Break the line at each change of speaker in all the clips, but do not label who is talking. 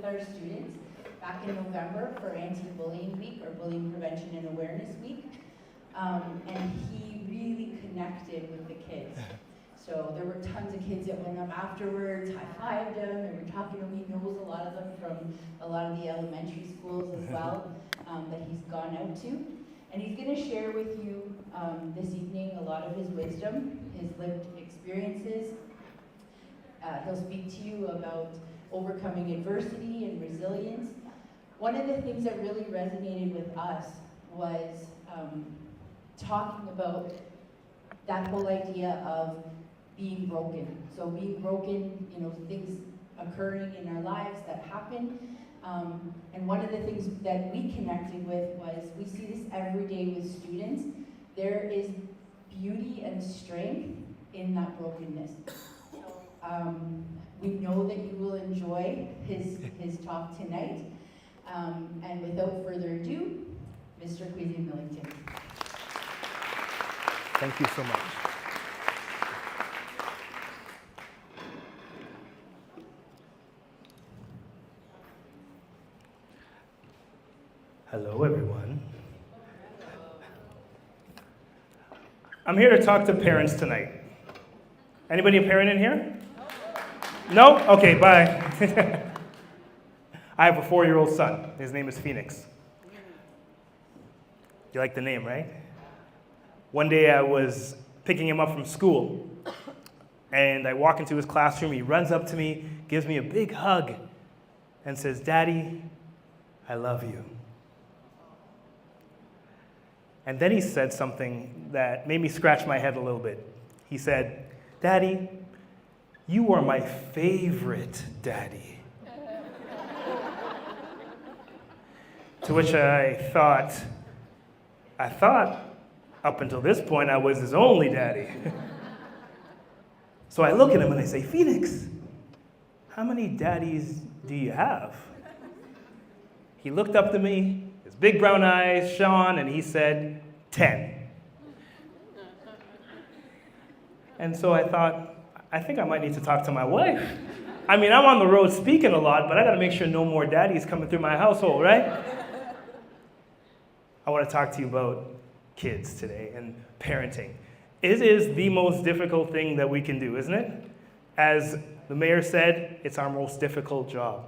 our students back in November for Anti-Bullying Week or Bullying Prevention and Awareness Week. And he really connected with the kids. So there were tons of kids that went up afterwards, high-fived him, and were talking to him. He knows a lot of them from a lot of the elementary schools as well that he's gone out to. And he's going to share with you this evening a lot of his wisdom, his lived experiences. He'll speak to you about overcoming adversity and resilience. One of the things that really resonated with us was talking about that whole idea of being broken. So being broken, things occurring in our lives that happen. And one of the things that we connected with was, we see this every day with students. There is beauty and strength in that brokenness. We know that you will enjoy his talk tonight. And without further ado, Mr. Kwesi Millington.
Thank you so much. Hello, everyone. I'm here to talk to parents tonight. Anybody a parent in here? No? Okay, bye. I have a 4-year-old son. His name is Phoenix. You like the name, right? One day I was picking him up from school, and I walk into his classroom. He runs up to me, gives me a big hug, and says, "Daddy, I love you." And then he said something that made me scratch my head a little bit. He said, "Daddy, you are my favorite daddy." To which I thought, up until this point, I was his only daddy. So I look at him and I say, "Phoenix, how many daddies do you have?" He looked up to me, his big brown eyes shone, and he said, 10. And so I thought, I think I might need to talk to my wife. I mean, I'm on the road speaking a lot, but I gotta make sure no more daddies coming through my household, right? I want to talk to you about kids today and parenting. It is the most difficult thing that we can do, isn't it? As the mayor said, it's our most difficult job,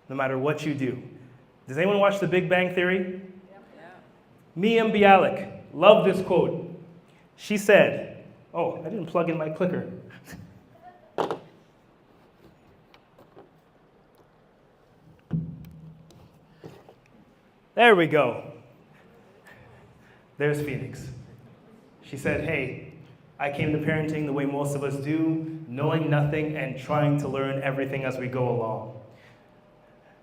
no matter what you do. Does anyone watch The Big Bang Theory? Mia Bialik, love this quote. She said, oh, I didn't plug in my clicker. There we go. There's Phoenix. She said, hey, I came to parenting the way most of us do, knowing nothing and trying to learn everything as we go along.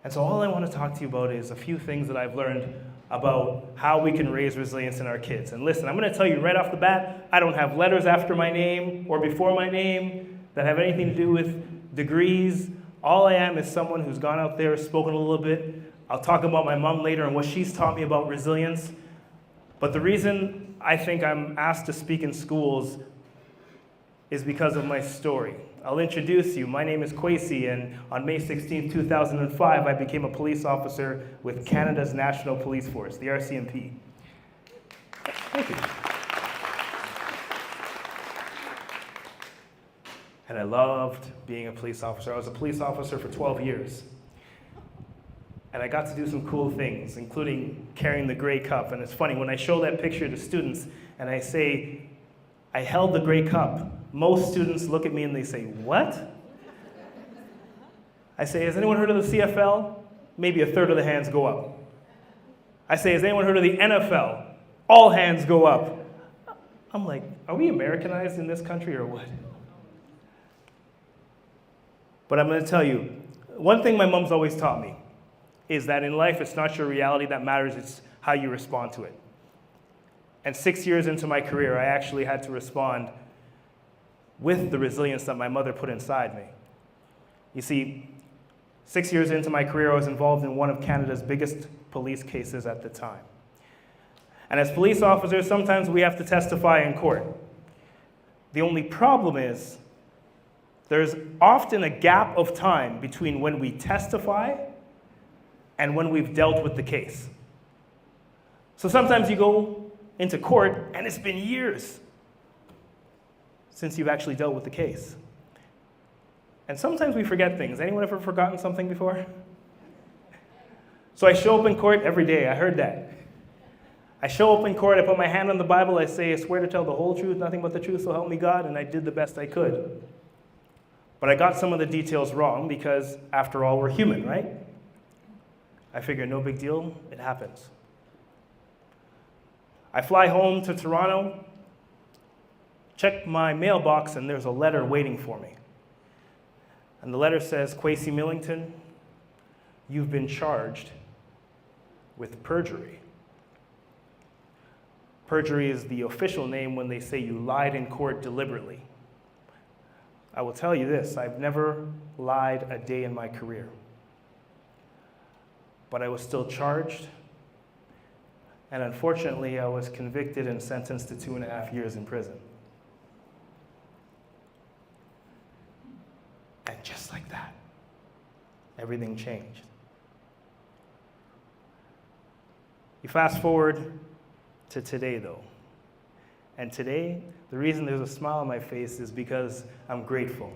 And so all I want to talk to you about is a few things that I've learned about how we can raise resilience in our kids. And listen, I'm going to tell you right off the bat, I don't have letters after my name or before my name that have anything to do with degrees. All I am is someone who's gone out there, spoken a little bit. I'll talk about my mom later and what she's taught me about resilience. But the reason I think I'm asked to speak in schools is because of my story. I'll introduce you. My name is Kwesi, and on May 16, 2005, I became a police officer with Canada's National Police Force, the RCMP. Thank you. And I loved being a police officer. I was a police officer for 12 years. And I got to do some cool things, including carrying the gray cup. And it's funny, when I show that picture to students and I say, I held the gray cup, most students look at me and they say, what? I say, has anyone heard of the CFL? Maybe a third of the hands go up. I say, has anyone heard of the NFL? All hands go up. I'm like, are we Americanized in this country or what? But I'm going to tell you, one thing my mom's always taught me is that in life, it's not your reality that matters, it's how you respond to it. And 6 years into my career, I actually had to respond with the resilience that my mother put inside me. You see, 6 years into my career, I was involved in one of Canada's biggest police cases at the time. And as police officers, sometimes we have to testify in court. The only problem is, there's often a gap of time between when we testify and when we've dealt with the case. So sometimes you go into court and it's been years since you've actually dealt with the case. And sometimes we forget things. Anyone ever forgotten something before? So I show up in court every day. I heard that. I show up in court, I put my hand on the Bible, I say, I swear to tell the whole truth, nothing but the truth, so help me God, and I did the best I could. But I got some of the details wrong because, after all, we're human, right? I figure no big deal, it happens. I fly home to Toronto, check my mailbox, and there's a letter waiting for me. And the letter says, Kwesi Millington, you've been charged with perjury. Perjury is the official name when they say you lied in court deliberately. I will tell you this, I've never lied a day in my career. But I was still charged, and unfortunately I was convicted and sentenced to 2.5 years in prison. And just like that, everything changed. You fast forward to today, though. And today, the reason there's a smile on my face is because I'm grateful.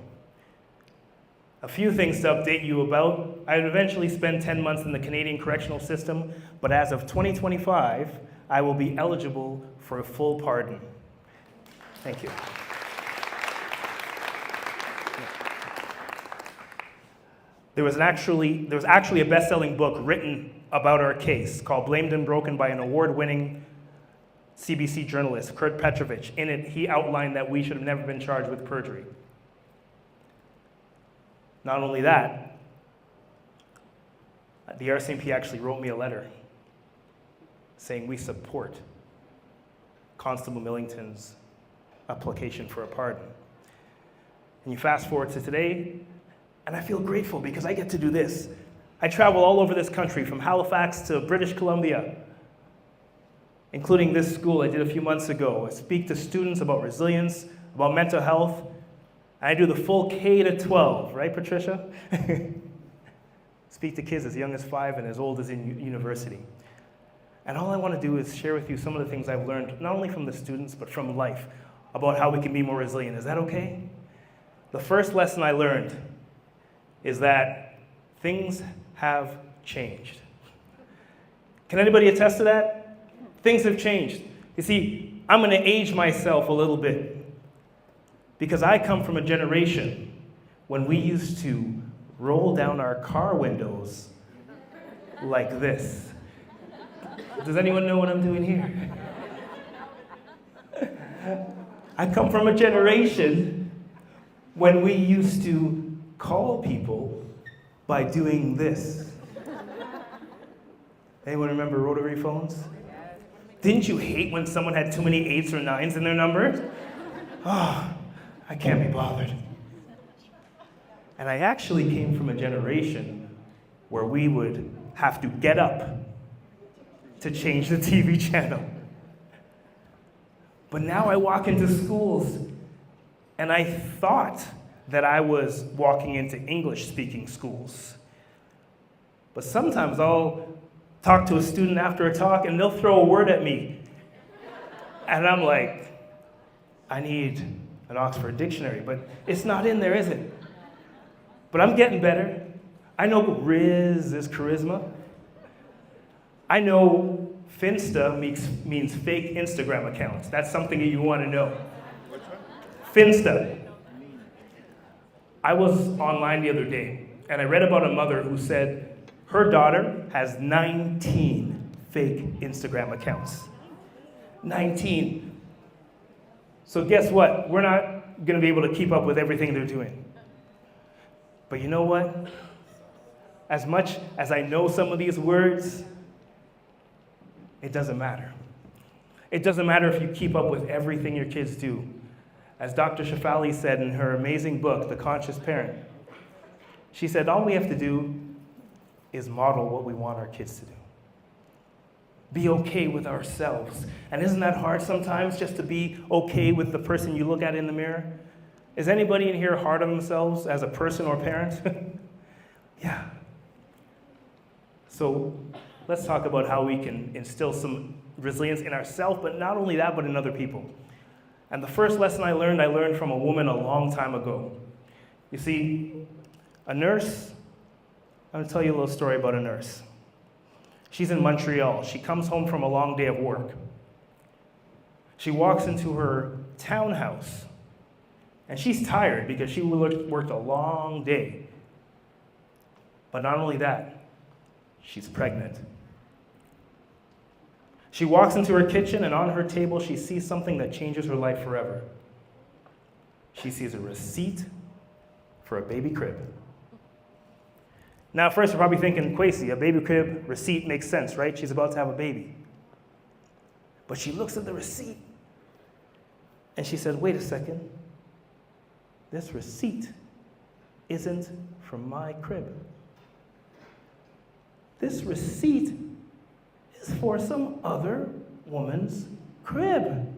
A few things to update you about. I'd eventually spend 10 months in the Canadian correctional system, but as of 2025, I will be eligible for a full pardon. Thank you. There was actually a best-selling book written about our case called Blamed and Broken by an award-winning CBC journalist, Kurt Petrovich. In it, he outlined that we should have never been charged with perjury. Not only that, the RCMP actually wrote me a letter saying we support Constable Millington's application for a pardon. And you fast forward to today, and I feel grateful because I get to do this. I travel all over this country, from Halifax to British Columbia, including this school I did a few months ago. I speak to students about resilience, about mental health, and I do the full K to 12, right, Patricia? Speak to kids as young as 5 and as old as in university. And all I want to do is share with you some of the things I've learned, not only from the students, but from life, about how we can be more resilient. Is that okay? The first lesson I learned is that things have changed. Can anybody attest to that? Things have changed. You see, I'm going to age myself a little bit because I come from a generation when we used to roll down our car windows like this. Does anyone know what I'm doing here? I come from a generation when we used to call people by doing this. Anyone remember rotary phones? Didn't you hate when someone had too many 8s or 9s in their number? Oh, I can't be bothered. And I actually came from a generation where we would have to get up to change the TV channel. But now I walk into schools, and I thought that I was walking into English-speaking schools. But sometimes I'll talk to a student after a talk, and they'll throw a word at me. And I'm like, I need an Oxford dictionary, but it's not in there, is it? But I'm getting better. I know Riz is charisma. I know Finsta means fake Instagram accounts. That's something that you want to know. Finsta. I was online the other day, and I read about a mother who said her daughter has 19 fake Instagram accounts. 19. So guess what? We're not going to be able to keep up with everything they're doing. But you know what? As much as I know some of these words, it doesn't matter. It doesn't matter if you keep up with everything your kids do. As Dr. Shafali said in her amazing book, The Conscious Parent, she said, all we have to do is model what we want our kids to do. Be okay with ourselves. And isn't that hard sometimes, just to be okay with the person you look at in the mirror? Is anybody in here hard on themselves as a person or parent? Yeah. So let's talk about how we can instill some resilience in ourselves, but not only that, but in other people. And the first lesson I learned from a woman a long time ago. You see, a nurse, I'm going to tell you a little story about a nurse. She's in Montreal. She comes home from a long day of work. She walks into her townhouse, and she's tired because she worked a long day. But not only that, she's pregnant. She walks into her kitchen, and on her table, she sees something that changes her life forever. She sees a receipt for a baby crib. Now, at first, you're probably thinking, Kwesi, a baby crib receipt makes sense, right? She's about to have a baby. But she looks at the receipt, and she said, wait a second. This receipt isn't from my crib. This receipt is for some other woman's crib.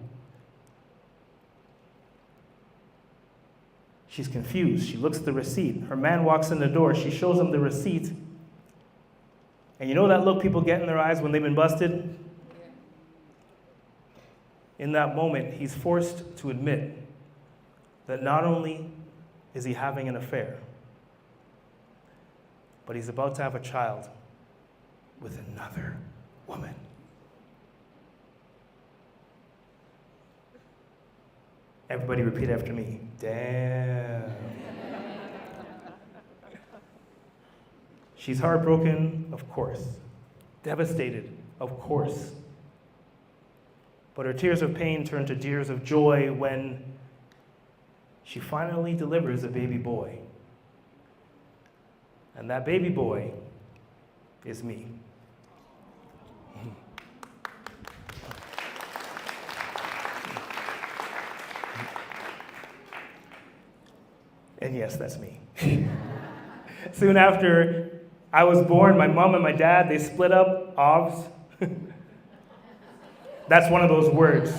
She's confused. She looks at the receipt. Her man walks in the door. She shows him the receipt. And you know that look people get in their eyes when they've been busted? In that moment, he's forced to admit that not only is he having an affair, but he's about to have a child with another woman. Everybody repeat after me. Damn. She's heartbroken, of course. Devastated, of course. But her tears of pain turn to tears of joy when she finally delivers a baby boy. And that baby boy is me. And yes, that's me. Soon after I was born, my mom and my dad, they split up, obs. That's one of those words.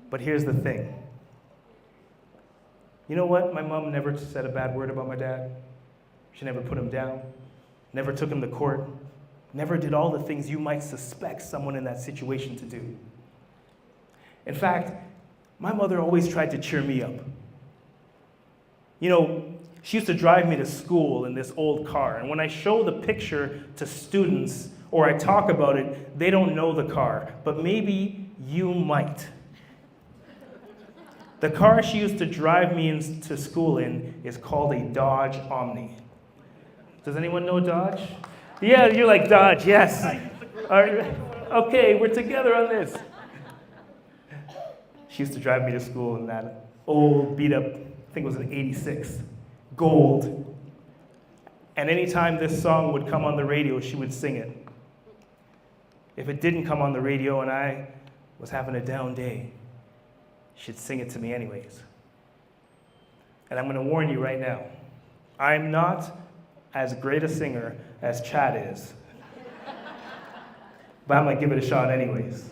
But here's the thing. You know what? My mom never said a bad word about my dad. She never put him down, never took him to court, never did all the things you might suspect someone in that situation to do. In fact, my mother always tried to cheer me up. You know, she used to drive me to school in this old car, and when I show the picture to students or I talk about it, they don't know the car, but maybe you might. The car she used to drive me into school in is called a Dodge Omni. Does anyone know Dodge? Yeah, you're like, Dodge, yes. All right. Okay, we're together on this. She used to drive me to school in that old, beat-up, I think it was an 86, gold. And anytime this song would come on the radio, she would sing it. If it didn't come on the radio and I was having a down day, she'd sing it to me anyways. And I'm going to warn you right now, I'm not as great a singer as Chad is. But I'm going to give it a shot anyways.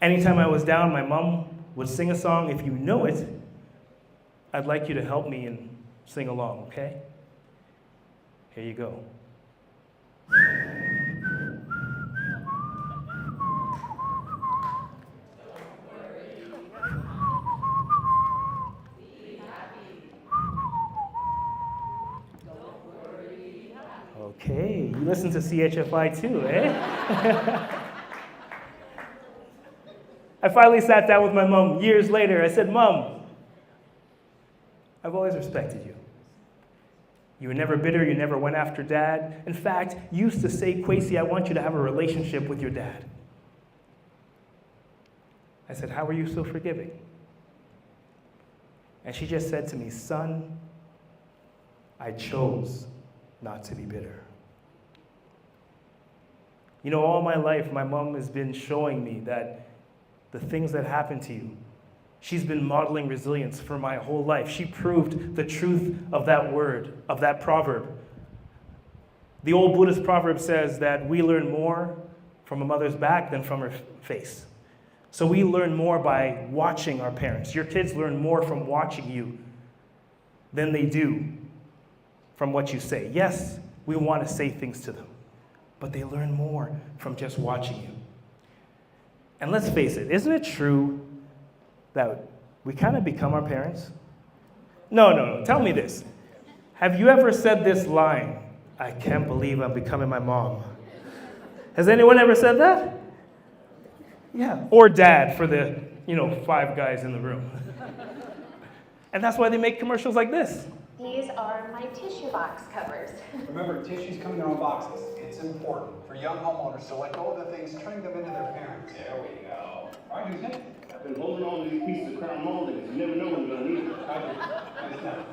Anytime I was down, my mom would sing a song. If you know it, I'd like you to help me and sing along, okay? Here you go. Okay, you listen to CHFI too, eh? I finally sat down with my mom years later. I said, Mom, I've always respected you. You were never bitter. You never went after Dad. In fact, you used to say, Kwesi, I want you to have a relationship with your dad. I said, how are you so forgiving? And she just said to me, son, I chose not to be bitter. You know, all my life, my mom has been showing me that the things that happen to you, she's been modeling resilience for my whole life. She proved the truth of that word, of that proverb. The old Buddhist proverb says that we learn more from a mother's back than from her face. So we learn more by watching our parents. Your kids learn more from watching you than they do from what you say. Yes, we want to say things to them, but they learn more from just watching you. And let's face it, isn't it true that we kind of become our parents? No, tell me this. Have you ever said this line, "I can't believe I'm becoming my mom"? Has anyone ever said that? Yeah, or dad for the, 5 guys in the room. And that's why they make commercials like this.
These are my tissue box covers.
Remember, tissues come in their own boxes. It's important for young homeowners to let go of the things turning them into their parents. There we go. Right, who's next?
I've been holding on to these pieces of crown molding. You never know when you're gonna need them.
Nice now.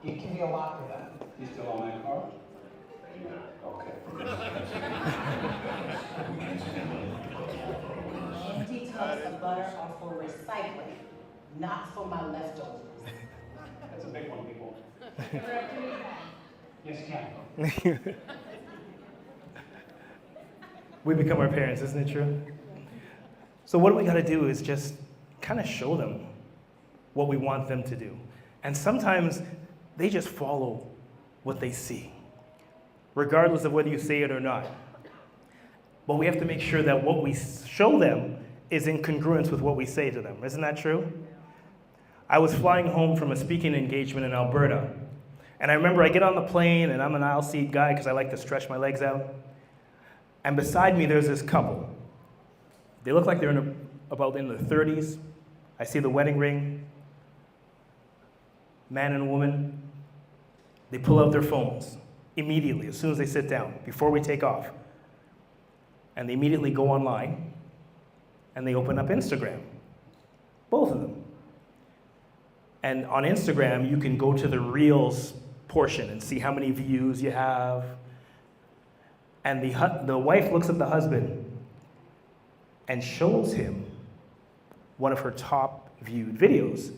He can be a lot for that. You still on that car? Okay.
Empty tubs of butter are for recycling, not for my leftovers.
That's a big one, people. Yes, you can.
We become our parents, isn't it true? So what we got to do is just kind of show them what we want them to do. And sometimes they just follow what they see, regardless of whether you say it or not. But we have to make sure that what we show them is in congruence with what we say to them. Isn't that true? I was flying home from a speaking engagement in Alberta. And I remember I get on the plane, and I'm an aisle seat guy because I like to stretch my legs out. And beside me, there's this couple. They look like they're about in their 30s. I see the wedding ring. Man and woman. They pull out their phones immediately, as soon as they sit down, before we take off. And they immediately go online, and they open up Instagram. Both of them. And on Instagram, you can go to the Reels portion and see how many views you have. And the wife looks at the husband and shows him one of her top viewed videos.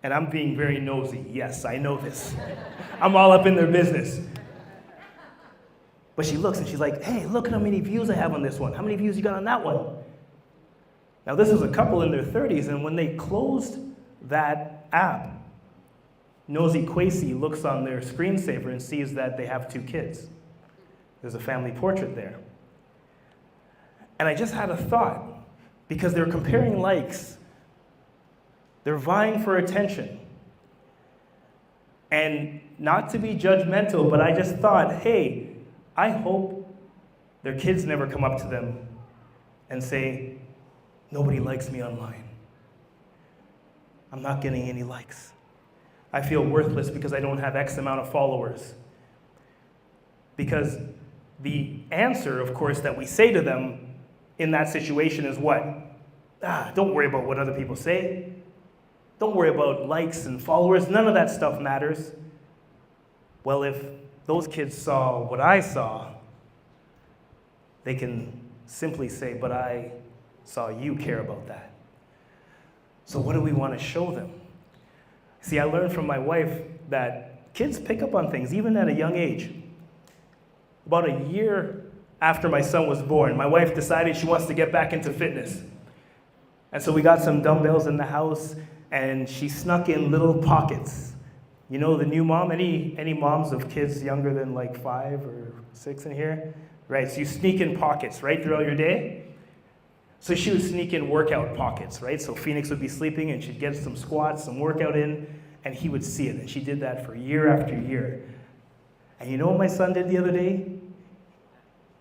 And I'm being very nosy. Yes, I know this. I'm all up in their business. But she looks and she's like, "Hey, look at how many views I have on this one. How many views you got on that one?" Now, this was a couple in their 30s, and when they closed that app, nosy Kwesi looks on their screensaver and sees that they have 2 kids. There's a family portrait there. And I just had a thought, because they're comparing likes. They're vying for attention. And not to be judgmental, but I just thought, hey, I hope their kids never come up to them and say, "Nobody likes me online. I'm not getting any likes. I feel worthless because I don't have X amount of followers." Because the answer, of course, that we say to them in that situation is what? Don't worry about what other people say. Don't worry about likes and followers. None of that stuff matters. Well, if those kids saw what I saw, they can simply say, "But I saw you care about that." So what do we want to show them? See, I learned from my wife that kids pick up on things, even at a young age. About a year after my son was born, my wife decided she wants to get back into fitness. And so we got some dumbbells in the house, and she snuck in little pockets. You know, the new mom, any moms of kids younger than like 5 or 6 in here? Right, so you sneak in pockets, right, throughout your day? So she would sneak in workout pockets, right? So Phoenix would be sleeping, and she'd get some squats, some workout in, and he would see it. And she did that for year after year. And you know what my son did the other day?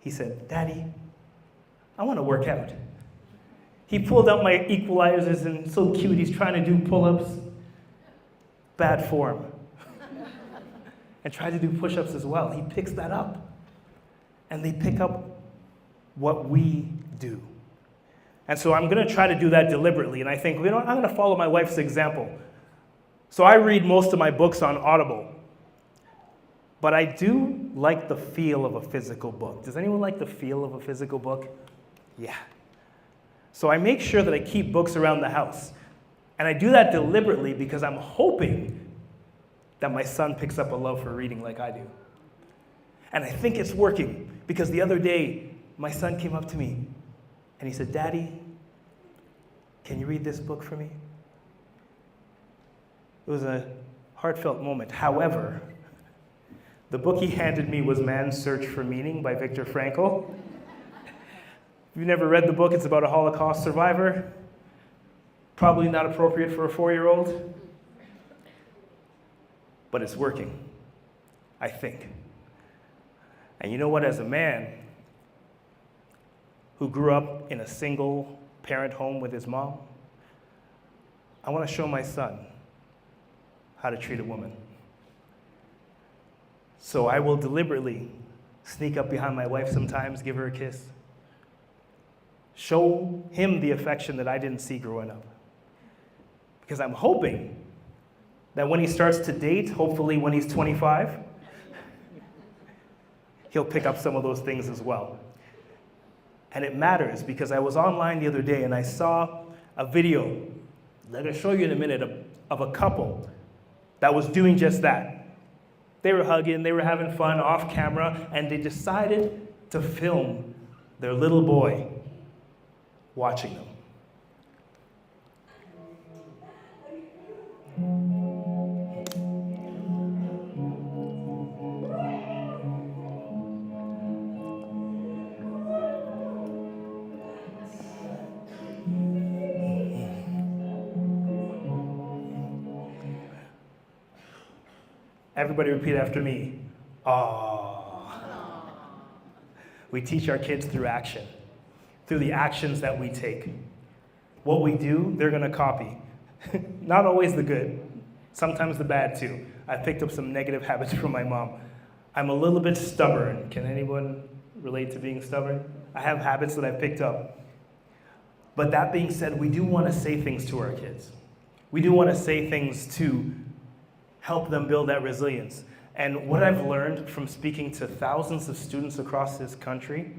He said, "Daddy, I want to work out." He pulled out my equalizers, and so cute, he's trying to do pull-ups. Bad form. And tried to do push-ups as well. He picks that up. And they pick up what we do. And so I'm going to try to do that deliberately. And I think, I'm going to follow my wife's example. So I read most of my books on Audible. But I do like the feel of a physical book. Does anyone like the feel of a physical book? Yeah. So I make sure that I keep books around the house. And I do that deliberately because I'm hoping that my son picks up a love for reading like I do. And I think it's working, because the other day, my son came up to me and he said, "Daddy, can you read this book for me?" It was a heartfelt moment. However, The book he handed me was Man's Search for Meaning by Viktor Frankl. If you've never read the book, it's about a Holocaust survivor. Probably not appropriate for a 4-year-old. But it's working, I think. And you know what? As a man who grew up in a single parent home with his mom, I want to show my son how to treat a woman. So I will deliberately sneak up behind my wife sometimes, give her a kiss. Show him the affection that I didn't see growing up. Because I'm hoping that when he starts to date, hopefully when he's 25, he'll pick up some of those things as well. And it matters because I was online the other day and I saw a video that I'll show you in a minute of a couple that was doing just that. They were hugging, they were having fun off camera, and they decided to film their little boy watching them. Everybody repeat after me. Aww. We teach our kids through action, through the actions that we take. What we do, they're going to copy. Not always the good, sometimes the bad too. I picked up some negative habits from my mom. I'm a little bit stubborn. Can anyone relate to being stubborn? I have habits that I've picked up. But that being said, we do want to say things to our kids. We do want to say things to help them build that resilience. And what I've learned from speaking to thousands of students across this country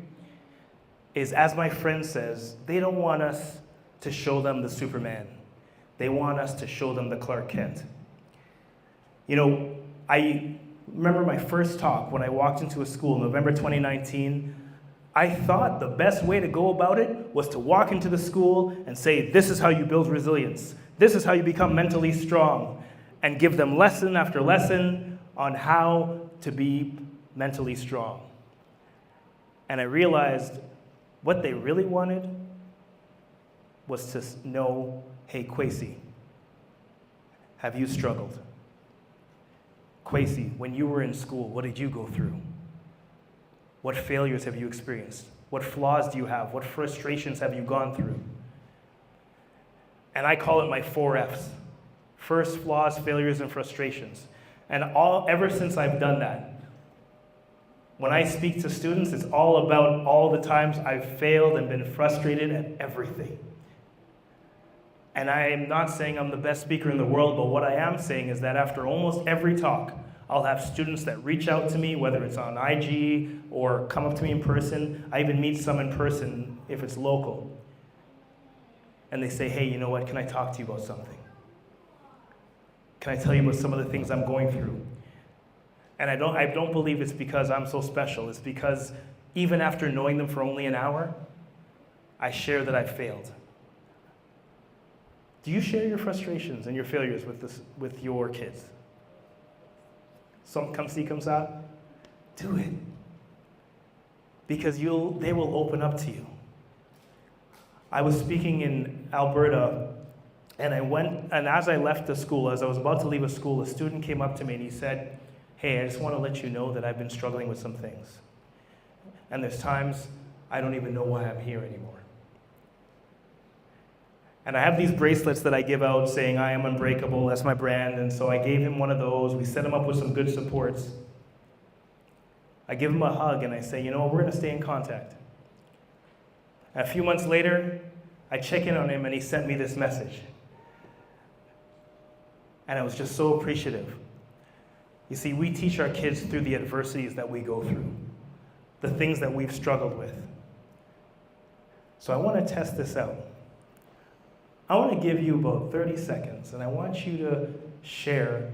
is, as my friend says, they don't want us to show them the Superman. They want us to show them the Clark Kent. You know, I remember my first talk when I walked into a school, November 2019. I thought the best way to go about it was to walk into the school and say, this is how you build resilience. This is how you become mentally strong. And give them lesson after lesson on how to be mentally strong. And I realized what they really wanted was to know, hey, Kwesi, have you struggled? Kwesi, when you were in school, what did you go through? What failures have you experienced? What flaws do you have? What frustrations have you gone through? And I call it my 4 Fs. First, flaws, failures, and frustrations. And ever since I've done that, when I speak to students, it's all about all the times I've failed and been frustrated at everything. And I am not saying I'm the best speaker in the world, but what I am saying is that after almost every talk, I'll have students that reach out to me, whether it's on IG or come up to me in person. I even meet some in person if it's local. And they say, hey, you know what, can I talk to you about something? Can I tell you about some of the things I'm going through? And I don't believe it's because I'm so special. It's because even after knowing them for only an hour, I share that I failed. Do you share your frustrations and your failures with your kids? Some come see, comes out. Do it. Because they will open up to you. I was speaking in Alberta, and as I left the school, as I was about to leave a school, a student came up to me and he said, hey, I just want to let you know that I've been struggling with some things. And there's times I don't even know why I'm here anymore. And I have these bracelets that I give out saying I am unbreakable, that's my brand, and so I gave him one of those. We set him up with some good supports. I give him a hug and I say, you know, we're going to stay in contact. And a few months later, I check in on him and he sent me this message. And I was just so appreciative. You see, we teach our kids through the adversities that we go through, the things that we've struggled with. So I want to test this out. I want to give you about 30 seconds, and I want you to share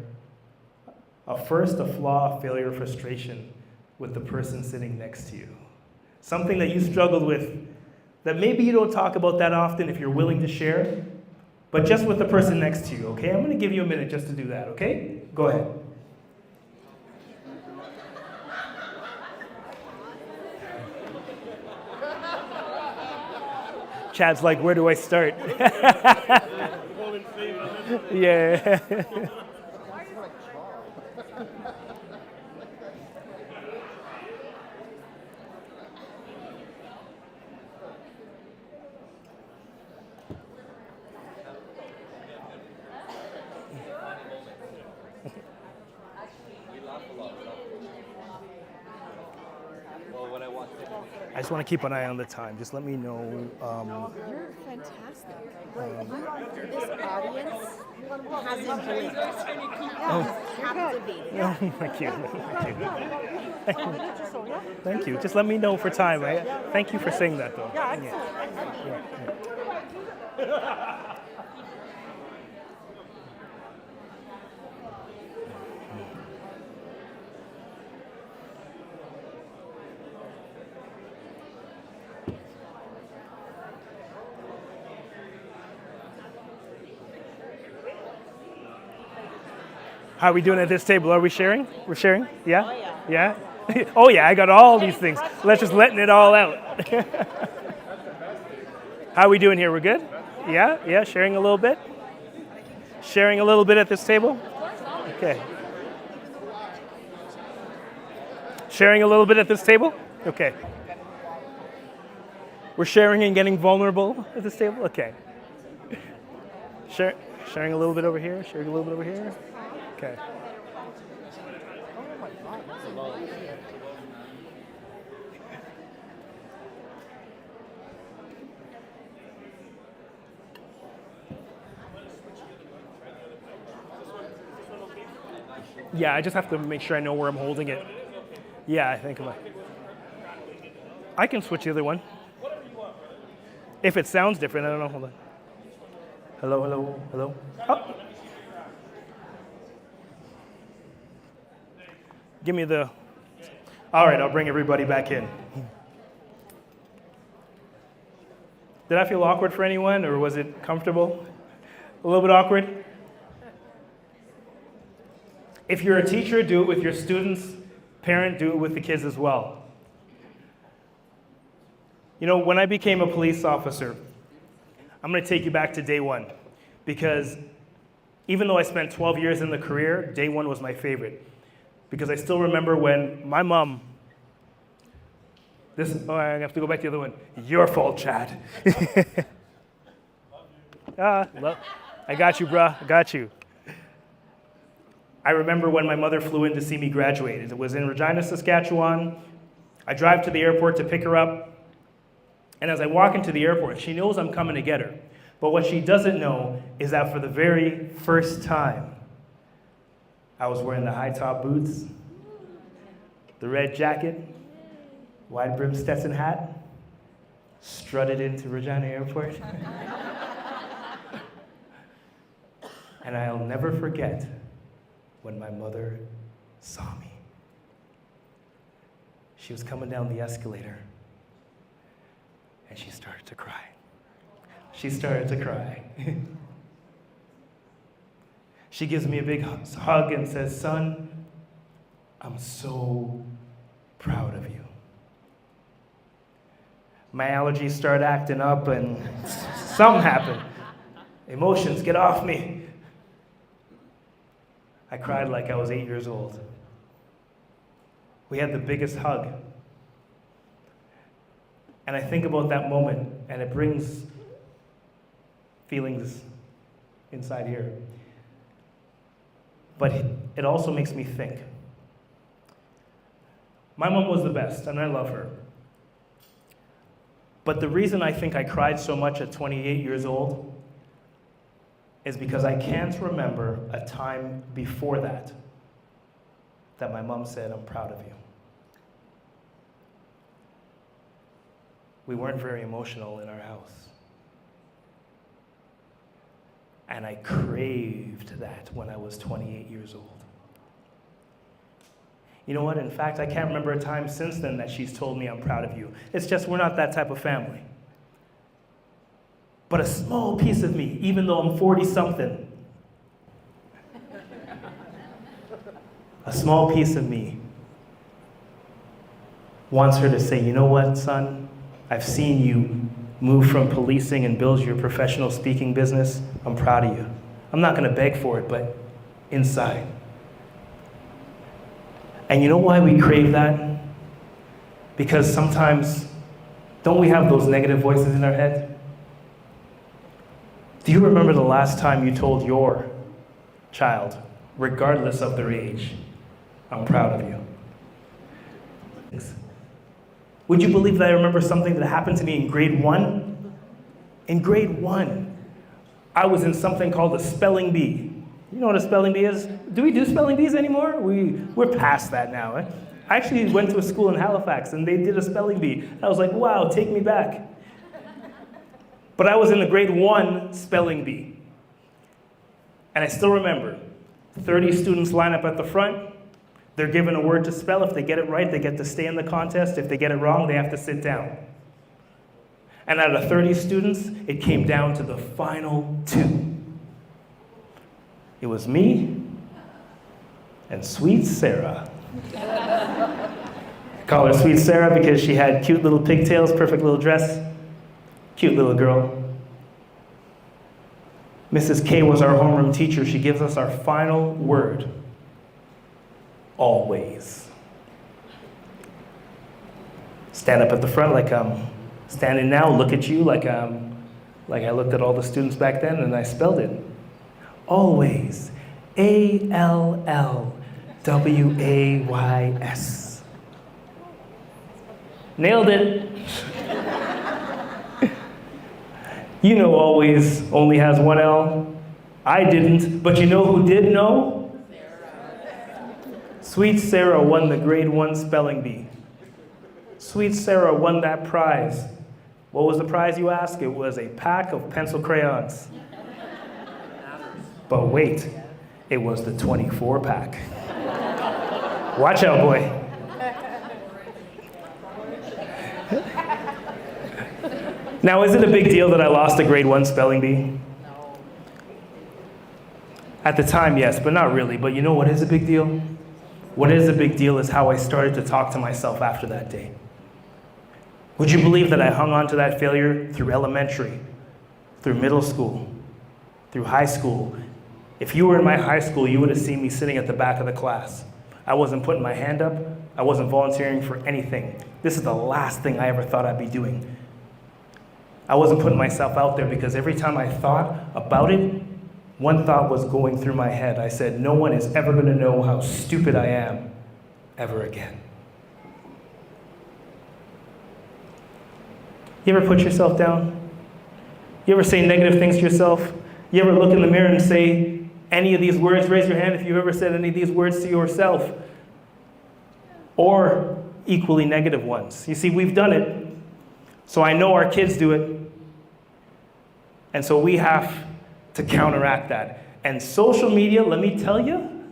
a flaw, a failure, frustration with the person sitting next to you. Something that you struggled with that maybe you don't talk about that often if you're willing to share, but just with the person next to you, okay? I'm going to give you a minute just to do that, okay? Go ahead. Chad's like, where do I start? Yeah. I just want to keep an eye on the time. Just let me know.
You're fantastic. This audience hasn't blinked. Captivated.
Oh, thank you. Thank you. Thank you. Just let me know for time. Thank you for saying that, though.
Yeah, excellent.
How are we doing at this table? Are we sharing? We're sharing? Yeah? Oh, yeah. Yeah? Oh, yeah, I got all these things. Let's just letting it all out. How are we doing here? We're good? Yeah? Yeah? Sharing a little bit? Sharing a little bit at this table? Okay. Sharing a little bit at this table? Okay. We're sharing and getting vulnerable at this table? Okay. Sharing a little bit over here? Sharing a little bit over here? Okay. Yeah, I just have to make sure I know where I'm holding it. Yeah, I think I can switch the other one. If it sounds different, I don't know. Hold on. Hello, hello, hello. Oh. Give me the... All right, I'll bring everybody back in. Did I feel awkward for anyone, or was it comfortable? A little bit awkward? If you're a teacher, do it with your students. Parent, do it with the kids as well. You know, when I became a police officer, I'm going to take you back to day one, because even though I spent 12 years in the career, day one was my favorite. Because I still remember when my mom, I have to go back to the other one. Your fault, Chad. I got you, bruh. I got you. I remember when my mother flew in to see me graduate. It was in Regina, Saskatchewan. I drive to the airport to pick her up. And as I walk into the airport, she knows I'm coming to get her. But what she doesn't know is that for the very first time, I was wearing the high-top boots, the red jacket, wide-brimmed Stetson hat, strutted into Regina Airport. And I'll never forget when my mother saw me. She was coming down the escalator, and she started to cry. She started to cry. She gives me a big hug and says, "Son, I'm so proud of you." My allergies start acting up and something happened. Emotions get off me. I cried like I was 8 years old. We had the biggest hug. And I think about that moment, and it brings feelings inside here. But it also makes me think. My mom was the best, and I love her. But the reason I think I cried so much at 28 years old is because I can't remember a time before that my mom said, "I'm proud of you." We weren't very emotional in our house. And I craved that when I was 28 years old. You know what? In fact, I can't remember a time since then that she's told me I'm proud of you. It's just we're not that type of family. But a small piece of me, even though I'm 40-something, a small piece of me wants her to say, "You know what, son? I've seen you moved from policing and built your professional speaking business, I'm proud of you. I'm not gonna beg for it, but inside. And you know why we crave that? Because sometimes, don't we have those negative voices in our head? Do you remember the last time you told your child, regardless of their age, I'm proud of you? Would you believe that I remember something that happened to me in grade 1? In grade 1, I was in something called a spelling bee. You know what a spelling bee is? Do we do spelling bees anymore? We're past that now. Eh? I actually went to a school in Halifax and they did a spelling bee. I was like, wow, take me back. But I was in the grade 1 spelling bee. And I still remember, 30 students line up at the front. They're given a word to spell. If they get it right, they get to stay in the contest. If they get it wrong, they have to sit down. And out of 30 students, it came down to the final 2. It was me and Sweet Sarah. I call her Sweet Sarah because she had cute little pigtails, perfect little dress, cute little girl. Mrs. K was our homeroom teacher. She gives us our final word. Always. Stand up at the front like I'm standing now, look at you like I looked at all the students back then and I spelled it. Always. ALLWAYS. Nailed it. You know always only has one L. I didn't, but you know who did know? Sweet Sarah won the grade 1 spelling bee. Sweet Sarah won that prize. What was the prize, you ask? It was a pack of pencil crayons. But wait, it was the 24 pack. Watch out, boy. Now, is it a big deal that I lost a grade 1 spelling bee? At the time, yes, but not really. But you know what is a big deal? What is a big deal is how I started to talk to myself after that day. Would you believe that I hung on to that failure through elementary, through middle school, through high school? If you were in my high school, you would have seen me sitting at the back of the class. I wasn't putting my hand up. I wasn't volunteering for anything. This is the last thing I ever thought I'd be doing. I wasn't putting myself out there because every time I thought about it, one thought was going through my head. I said, no one is ever going to know how stupid I am ever again. You ever put yourself down? You ever say negative things to yourself? You ever look in the mirror and say any of these words? Raise your hand if you've ever said any of these words to yourself. Or equally negative ones. You see, we've done it. So I know our kids do it. And so we have to counteract that. And social media, let me tell you,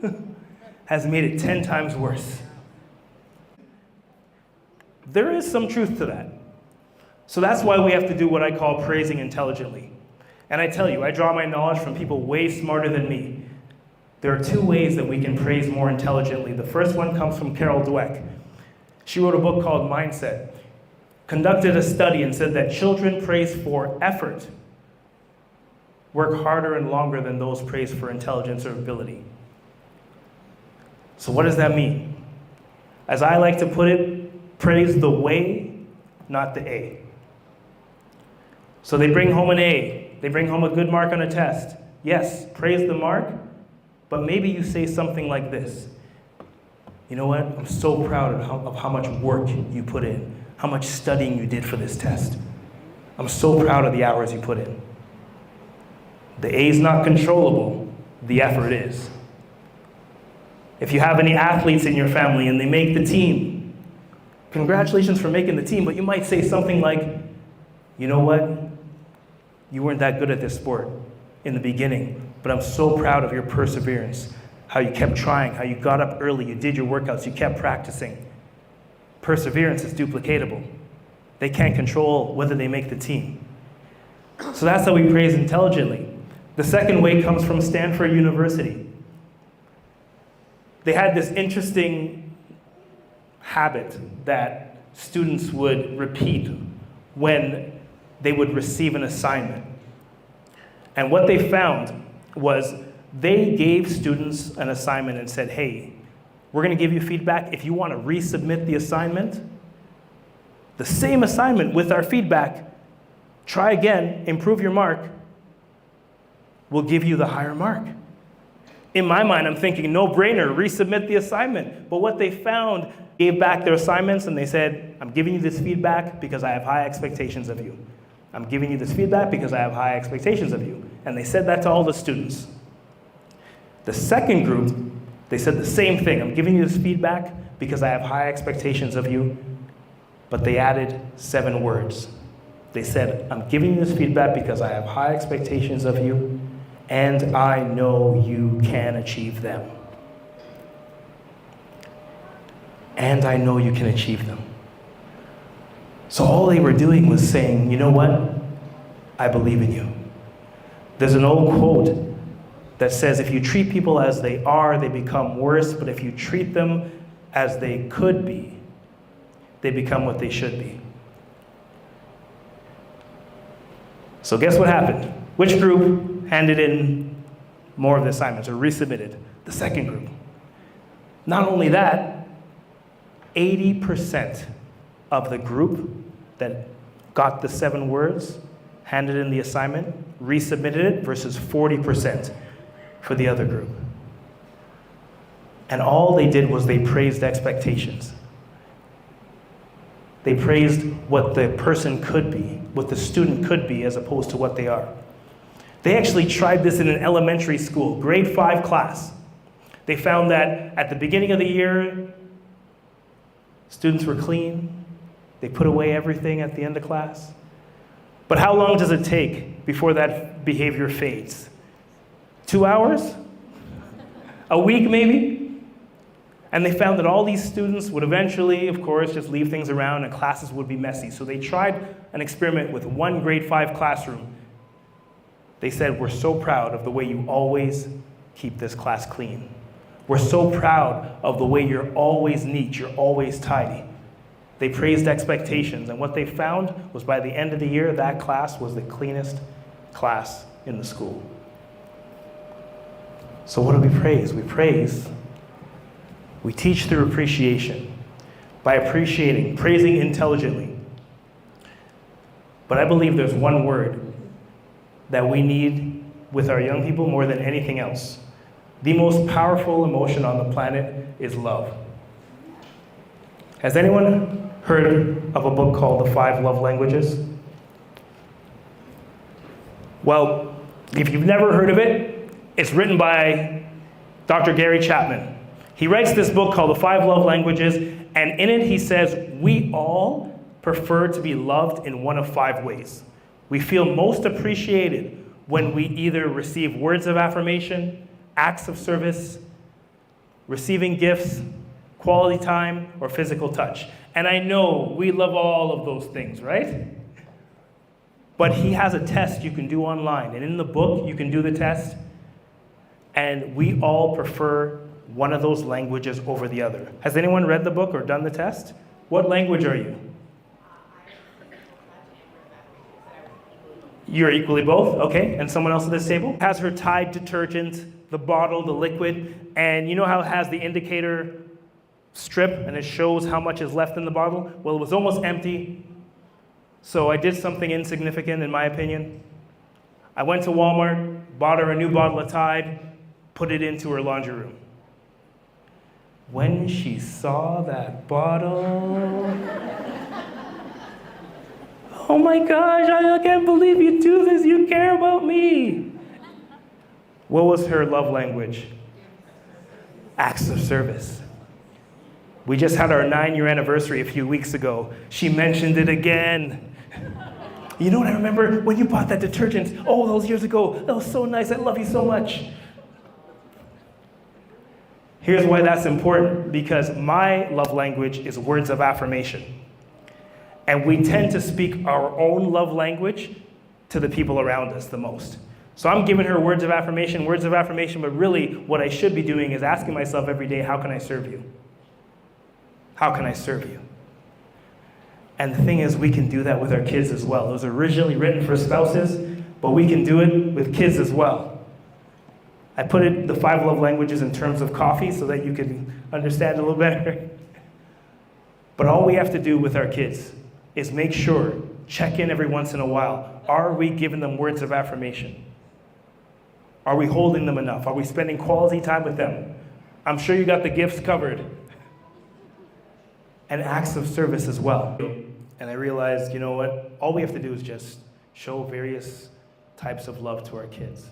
has made it 10 times worse. There is some truth to that. So that's why we have to do what I call praising intelligently. And I tell you, I draw my knowledge from people way smarter than me. There are 2 ways that we can praise more intelligently. The first one comes from Carol Dweck. She wrote a book called Mindset, conducted a study and said that children praised for effort work harder and longer than those praised for intelligence or ability. So what does that mean? As I like to put it, praise the way, not the A. So they bring home an A. They bring home a good mark on a test. Yes, praise the mark, but maybe you say something like this. You know what? I'm so proud of how much work you put in, how much studying you did for this test. I'm so proud of the hours you put in. The A is not controllable, the effort is. If you have any athletes in your family and they make the team, congratulations for making the team, but you might say something like, you know what? You weren't that good at this sport in the beginning, but I'm so proud of your perseverance, how you kept trying, how you got up early, you did your workouts, you kept practicing. Perseverance is duplicatable. They can't control whether they make the team. So that's how we praise intelligently. The second way comes from Stanford University. They had this interesting habit that students would repeat when they would receive an assignment. And what they found was they gave students an assignment and said, hey, we're going to give you feedback. If you want to resubmit the assignment, the same assignment with our feedback, try again, improve your mark, we'll give you the higher mark. In my mind, I'm thinking, no brainer, resubmit the assignment. But what they found, gave back their assignments and they said, I'm giving you this feedback because I have high expectations of you. I'm giving you this feedback because I have high expectations of you. And they said that to all the students. The second group, they said the same thing. I'm giving you this feedback because I have high expectations of you. But they added 7 words. They said, I'm giving you this feedback because I have high expectations of you, and I know you can achieve them. And I know you can achieve them. So all they were doing was saying, you know what? I believe in you. There's an old quote that says, if you treat people as they are, they become worse, but if you treat them as they could be, they become what they should be. So guess what happened? Which group handed in more of the assignments or resubmitted? The second group. Not only that, 80% of the group that got the 7 words, handed in the assignment, resubmitted it, versus 40% for the other group. And all they did was they praised expectations. They praised what the person could be, what the student could be, as opposed to what they are. They actually tried this in an elementary school, grade 5 class. They found that at the beginning of the year, students were clean. They put away everything at the end of class. But how long does it take before that behavior fades? 2 hours? A week, maybe? And they found that all these students would eventually, of course, just leave things around and classes would be messy. So they tried an experiment with one grade 5 classroom. They said, we're so proud of the way you always keep this class clean. We're so proud of the way you're always neat, you're always tidy. They praised expectations, and what they found was by the end of the year, that class was the cleanest class in the school. So what do we praise? We praise. We teach through appreciation, by appreciating, praising intelligently. But I believe there's one word that we need with our young people more than anything else. The most powerful emotion on the planet is love. Has anyone heard of a book called The 5 Love Languages? Well, if you've never heard of it, it's written by Dr. Gary Chapman. He writes this book called The 5 Love Languages, and in it he says, we all prefer to be loved in one of 5 ways. We feel most appreciated when we either receive words of affirmation, acts of service, receiving gifts, quality time, or physical touch. And I know we love all of those things, right? But he has a test you can do online, and in the book you can do the test, and we all prefer one of those languages over the other. Has anyone read the book or done the test? What language are you? You're equally both? Okay. And someone else at this table? Has her Tide detergent, the bottle, the liquid, and you know how it has the indicator strip and it shows how much is left in the bottle? Well, it was almost empty. So I did something insignificant in my opinion. I went to Walmart, bought her a new bottle of Tide, put it into her laundry room. When she saw that bottle, oh my gosh, I can't believe you do this, you care about me. What was her love language? Acts of service. We just had our 9-year anniversary a few weeks ago. She mentioned it again. You know what I remember? When you bought that detergent, oh, those years ago, that was so nice, I love you so much. Here's why that's important, because my love language is words of affirmation. And we tend to speak our own love language to the people around us the most. So I'm giving her words of affirmation, but really what I should be doing is asking myself every day, how can I serve you? How can I serve you? And the thing is, we can do that with our kids as well. It was originally written for spouses, but we can do it with kids as well. I put it, the 5 love languages, in terms of coffee so that you can understand a little better. But all we have to do with our kids is make sure, check in every once in a while. Are we giving them words of affirmation? Are we holding them enough? Are we spending quality time with them? I'm sure you got the gifts covered. And acts of service as well. And I realized, you know what? All we have to do is just show various types of love to our kids.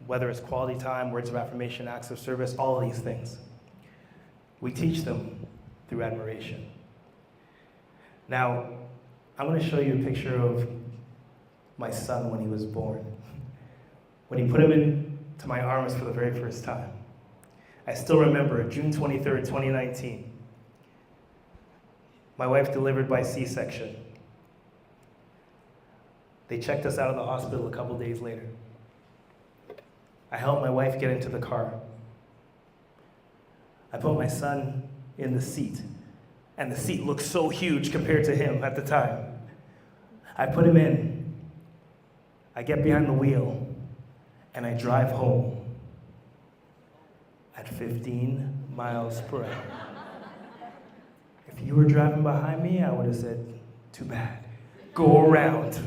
Whether it's quality time, words of affirmation, acts of service, all of these things. We teach them through admiration. Now, I'm going to show you a picture of my son when he was born. When he put him into my arms for the very first time. I still remember June 23rd, 2019. My wife delivered by C-section. They checked us out of the hospital a couple days later. I helped my wife get into the car. I put my son in the seat, and the seat looked so huge compared to him at the time. I put him in. I get behind the wheel, and I drive home at 15 miles per hour. If you were driving behind me, I would have said, too bad. Go around.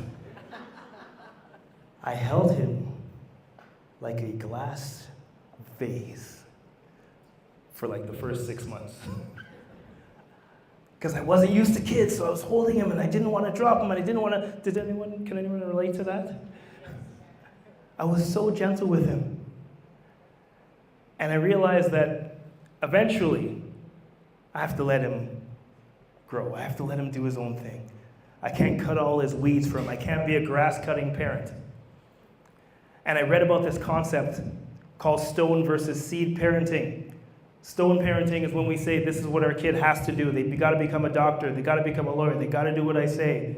I held him like a glass vase for like the first 6 months. Because I wasn't used to kids, so I was holding him and I didn't want to drop him and I didn't want to, can anyone relate to that? I was so gentle with him. And I realized that eventually I have to let him grow. I have to let him do his own thing. I can't cut all his weeds for him. I can't be a grass-cutting parent. And I read about this concept called stone versus seed parenting. Stone parenting is when we say this is what our kid has to do. They got to become a doctor. They got to become a lawyer. They got to do what I say.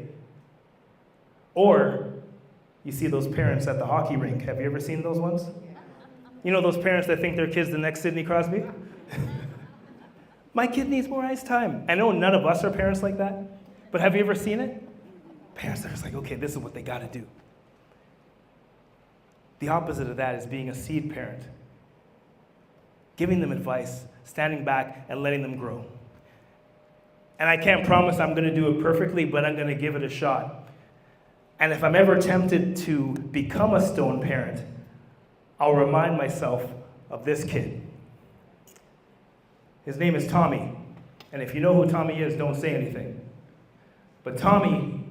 Or you see those parents at the hockey rink. Have you ever seen those ones? You know those parents that think their kid's the next Sidney Crosby? My kid needs more ice time. I know none of us are parents like that, but have you ever seen it? Parents are just like, okay, this is what they got to do. The opposite of that is being a seed parent. Giving them advice, standing back, and letting them grow. And I can't promise I'm going to do it perfectly, but I'm going to give it a shot. And if I'm ever tempted to become a stone parent, I'll remind myself of this kid. His name is Tommy. And if you know who Tommy is, don't say anything. But Tommy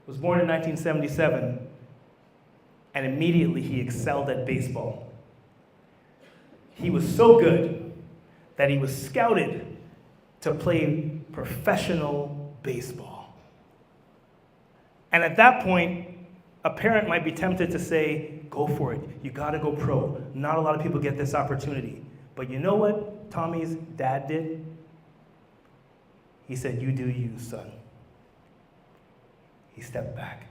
was born in 1977, and immediately he excelled at baseball. He was so good that he was scouted to play professional baseball. And at that point, a parent might be tempted to say, go for it. You gotta go pro. Not a lot of people get this opportunity. But you know what Tommy's dad did? He said, you do you, son. He stepped back.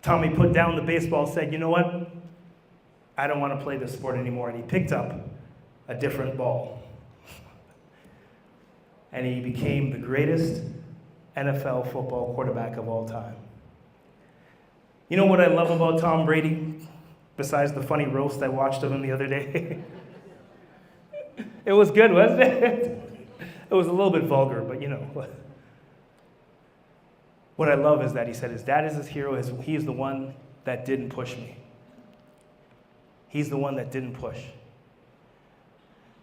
Tommy put down the baseball, said, you know what? I don't want to play this sport anymore. And he picked up a different ball. And he became the greatest NFL football quarterback of all time. You know what I love about Tom Brady? Besides the funny roast I watched of him the other day. It was good, wasn't it? It was a little bit vulgar, but you know. What I love is that he said his dad is his hero. He is the one that didn't push me. He's the one that didn't push.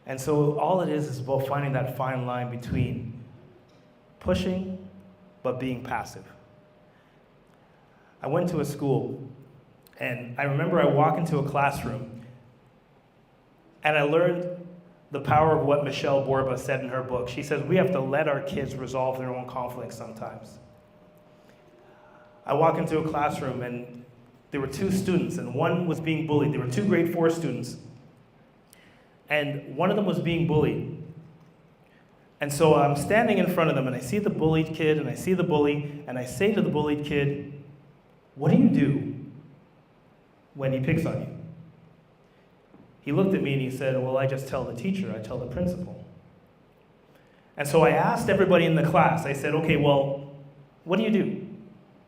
And so all it is about finding that fine line between pushing but being passive. I went to a school, and I remember I walked into a classroom, and I learned the power of what Michelle Borba said in her book. She says, we have to let our kids resolve their own conflicts sometimes. I walked into a classroom, and there were 2 students, and one was being bullied. There were 2 grade 4 students, and one of them was being bullied. And so I'm standing in front of them, and I see the bullied kid, and I see the bully, and I say to the bullied kid, what do you do when he picks on you? He looked at me and he said, well, I just tell the teacher, I tell the principal. And so I asked everybody in the class, I said, okay, well, what do you do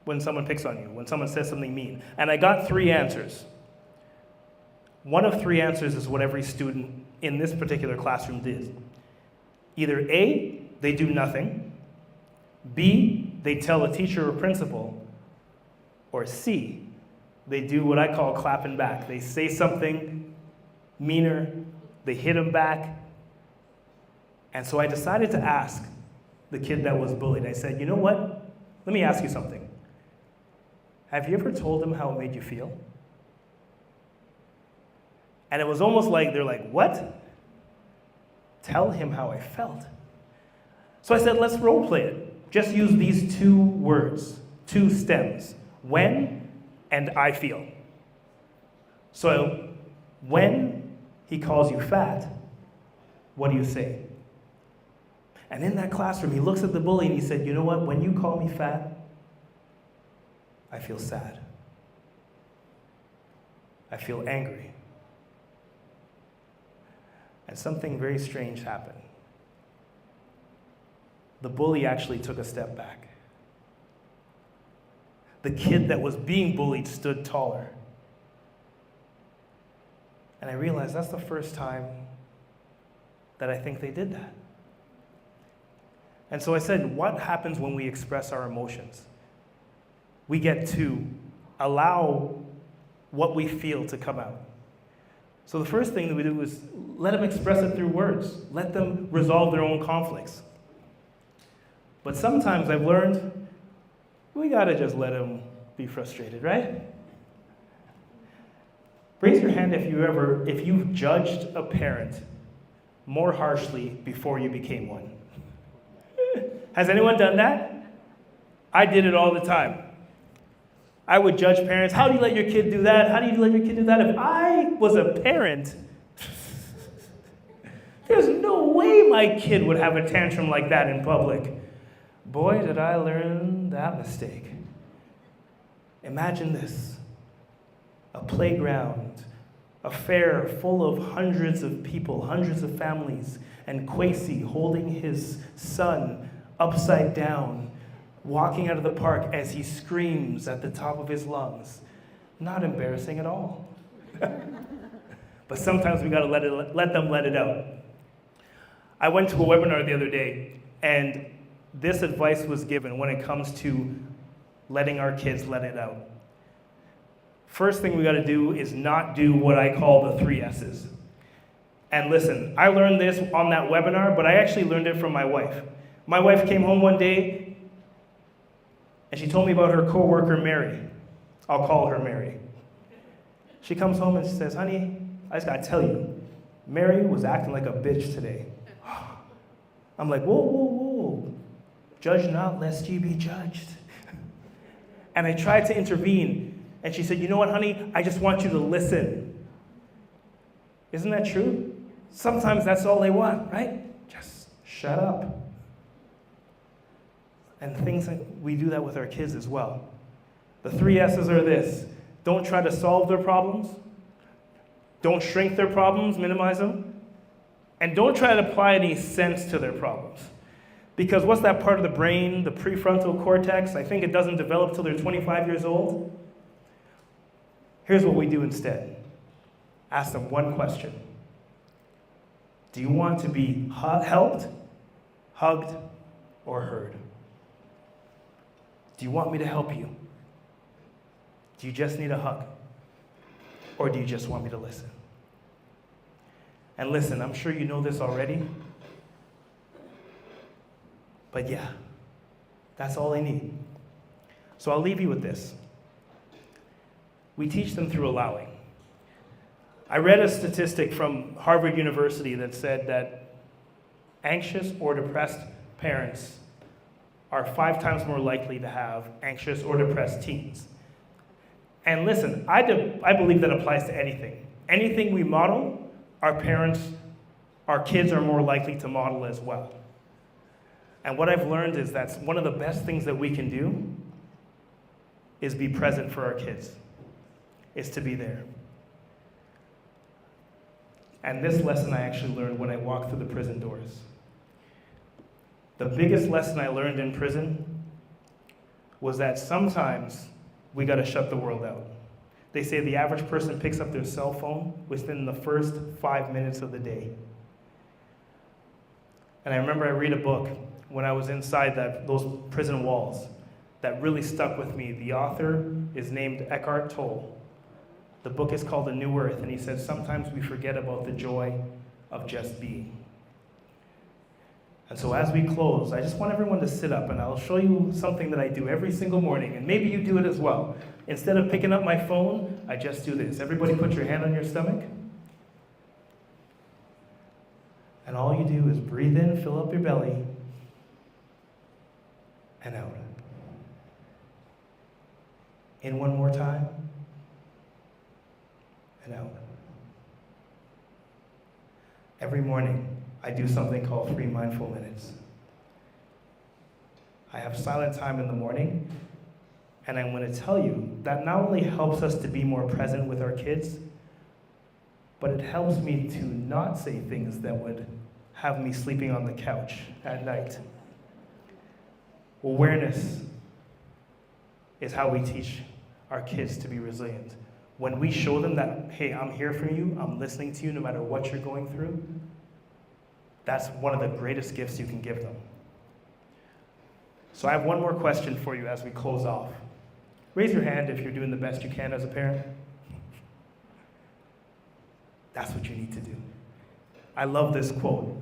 when someone picks on you, when someone says something mean? And I got 3 answers. One of 3 answers is what every student in this particular classroom did. Either A, they do nothing, B, they tell a teacher or principal, or C, they do what I call clapping back. They say something meaner, they hit them back. And so I decided to ask the kid that was bullied. I said, you know what? Let me ask you something. Have you ever told them how it made you feel? And it was almost like they're like, what? Tell him how I felt. So I said, let's role play it. Just use these 2 words, 2 stems, when and I feel. So when he calls you fat, what do you say? And in that classroom, he looks at the bully and he said, you know what? When you call me fat, I feel sad. I feel angry. And something very strange happened. The bully actually took a step back. The kid that was being bullied stood taller. And I realized that's the first time that I think they did that. And so I said, what happens when we express our emotions? We get to allow what we feel to come out. So the first thing that we do is let them express it through words. Let them resolve their own conflicts. But sometimes I've learned we gotta just let them be frustrated, right? Raise your hand if you've judged a parent more harshly before you became one. Has anyone done that? I did it all the time. I would judge parents. How do you let your kid do that? How do you let your kid do that? If I was a parent, there's no way my kid would have a tantrum like that in public. Boy, did I learn that mistake. Imagine this. A playground, a fair full of hundreds of people, hundreds of families, and Kwesi holding his son upside down, walking out of the park as he screams at the top of his lungs. Not embarrassing at all. But sometimes we gotta let them let it out. I went to a webinar the other day, and this advice was given when it comes to letting our kids let it out. First thing we gotta do is not do what I call the 3 S's. And listen, I learned this on that webinar, but I actually learned it from my wife. My wife came home one day, and she told me about her coworker, Mary. I'll call her Mary. She comes home and she says, honey, I just gotta tell you, Mary was acting like a bitch today. I'm like, whoa, whoa, whoa. Judge not, lest ye be judged. And I tried to intervene, and she said, you know what, honey? I just want you to listen. Isn't that true? Sometimes that's all they want, right? Just shut up. And things like we do that with our kids as well. The 3 S's are this. Don't try to solve their problems. Don't shrink their problems, minimize them. And don't try to apply any sense to their problems. Because what's that part of the brain, the prefrontal cortex? I think it doesn't develop till they're 25 years old. Here's what we do instead. Ask them one question. Do you want to be helped, hugged, or heard? Do you want me to help you? Do you just need a hug? Or do you just want me to listen? And listen, I'm sure you know this already. But yeah, that's all they need. So I'll leave you with this. We teach them through allowing. I read a statistic from Harvard University that said that anxious or depressed parents are 5 times more likely to have anxious or depressed teens. And listen, I believe that applies to anything. Anything we model, our kids are more likely to model as well. And what I've learned is that one of the best things that we can do is be present for our kids, is to be there. And this lesson I actually learned when I walked through the prison doors. The biggest lesson I learned in prison was that sometimes we got to shut the world out. They say the average person picks up their cell phone within the first 5 minutes of the day. And I remember I read a book when I was inside those prison walls that really stuck with me. The author is named Eckhart Tolle. The book is called A New Earth, and he said sometimes we forget about the joy of just being. And so as we close, I just want everyone to sit up, and I'll show you something that I do every single morning, and maybe you do it as well. Instead of picking up my phone, I just do this. Everybody put your hand on your stomach. And all you do is breathe in, fill up your belly, and out. In one more time, and out. Every morning, I do something called 3 mindful minutes. I have silent time in the morning, and I'm going to tell you that not only helps us to be more present with our kids, but it helps me to not say things that would have me sleeping on the couch at night. Awareness is how we teach our kids to be resilient. When we show them that, hey, I'm here for you, I'm listening to you no matter what you're going through, that's one of the greatest gifts you can give them. So I have one more question for you as we close off. Raise your hand if you're doing the best you can as a parent. That's what you need to do. I love this quote.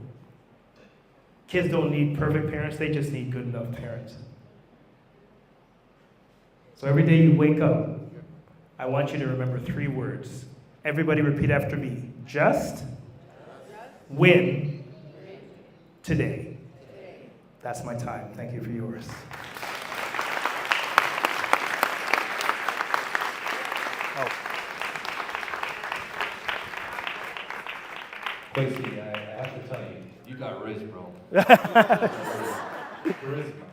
Kids don't need perfect parents, they just need good enough parents. So every day you wake up, I want you to remember 3 words. Everybody repeat after me. Just win today. That's my time. Thank you for yours.
Kwesi, I have to tell you, you got riz, bro. Charisma.